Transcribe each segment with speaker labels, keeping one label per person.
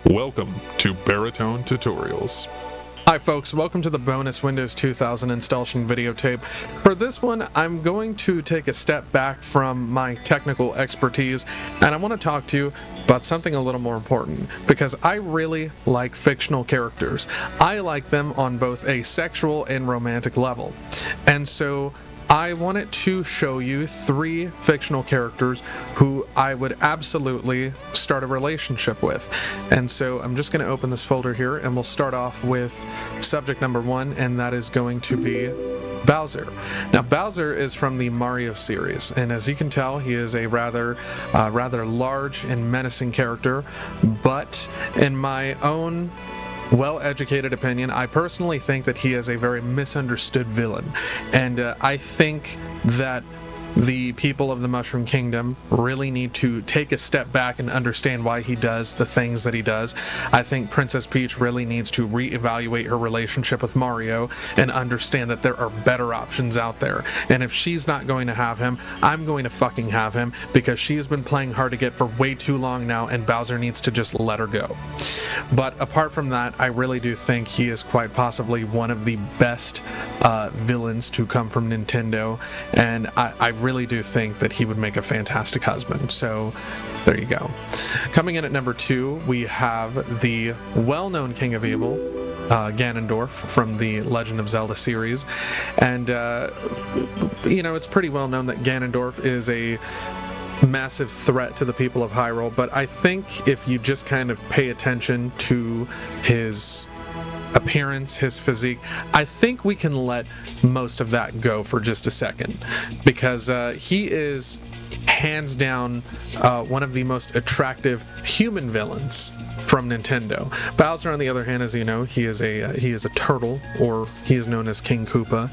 Speaker 1: Welcome to BARA-TONE Tutorials.
Speaker 2: Hi folks, welcome to the bonus Windows 2000 installation videotape. For this one, I'm going to take a step back from my technical expertise, and I want to talk to you about something a little more important, because I really like fictional characters. I like them on both a sexual and romantic level. And so I wanted to show you 3 fictional characters who I would absolutely start a relationship with. And so I'm just going to open this folder here, and we'll start off with subject number 1, and that is going to be Bowser. Now, Bowser is from the Mario series, and as you can tell, he is a rather large and menacing character, but in my own well-educated opinion, I personally think that he is a very misunderstood villain, and I think that the people of the Mushroom Kingdom really need to take a step back and understand why he does the things that he does. I think Princess Peach really needs to reevaluate her relationship with Mario and understand that there are better options out there. And if she's not going to have him, I'm going to fucking have him, because she has been playing hard to get for way too long now, and Bowser needs to just let her go. But apart from that, I really do think he is quite possibly one of the best villains to come from Nintendo, and I really do think that he would make a fantastic husband. So there you go. Coming in at number 2, we have the well-known King of Evil, Ganondorf from the Legend of Zelda series. And it's pretty well known that Ganondorf is a massive threat to the people of Hyrule, but I think if you just kind of pay attention to his appearance, his physique, I think we can let most of that go for just a second, because he is hands down one of the most attractive human villains from Nintendo. Bowser, on the other hand, as you know, he is a turtle, or he is known as King Koopa.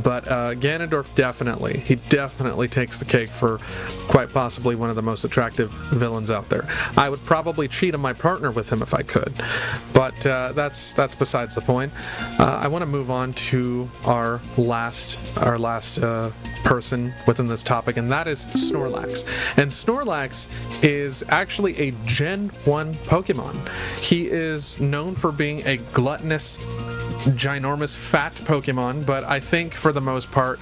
Speaker 2: But Ganondorf definitely takes the cake for quite possibly one of the most attractive villains out there. I would probably cheat on my partner with him if I could, but that's besides the point. I want to move on to our last person within this topic, and that is Snorlax. And Snorlax is actually a Gen 1 Pokemon. He is known for being a gluttonous, ginormous, fat Pokemon, but I think for the most part,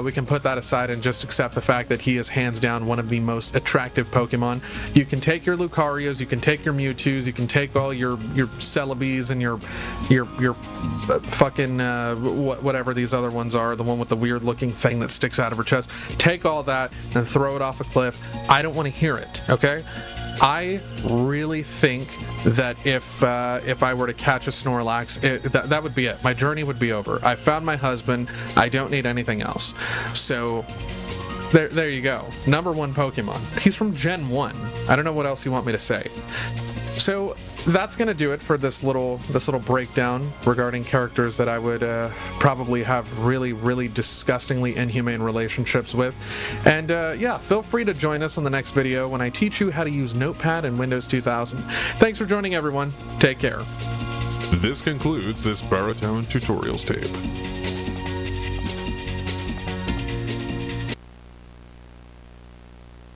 Speaker 2: we can put that aside and just accept the fact that he is hands down one of the most attractive Pokemon. You can take your Lucarios, you can take your Mewtwo's, you can take all your Celebes and your fucking whatever these other ones are, the one with the weird looking thing that sticks out of her chest. Take all that and throw it off a cliff. I don't want to hear it, okay? I really think that if I were to catch a Snorlax, that would be it. My journey would be over. I found my husband. I don't need anything else. So there you go. Number 1 Pokemon. He's from Gen 1. I don't know what else you want me to say. So that's going to do it for this little breakdown regarding characters that I would probably have really disgustingly inhumane relationships with. And yeah, feel free to join us on the next video when I teach you how to use Notepad in Windows 2000. Thanks for joining, everyone. Take care.
Speaker 1: This concludes this BARA-TONE Tutorials tape.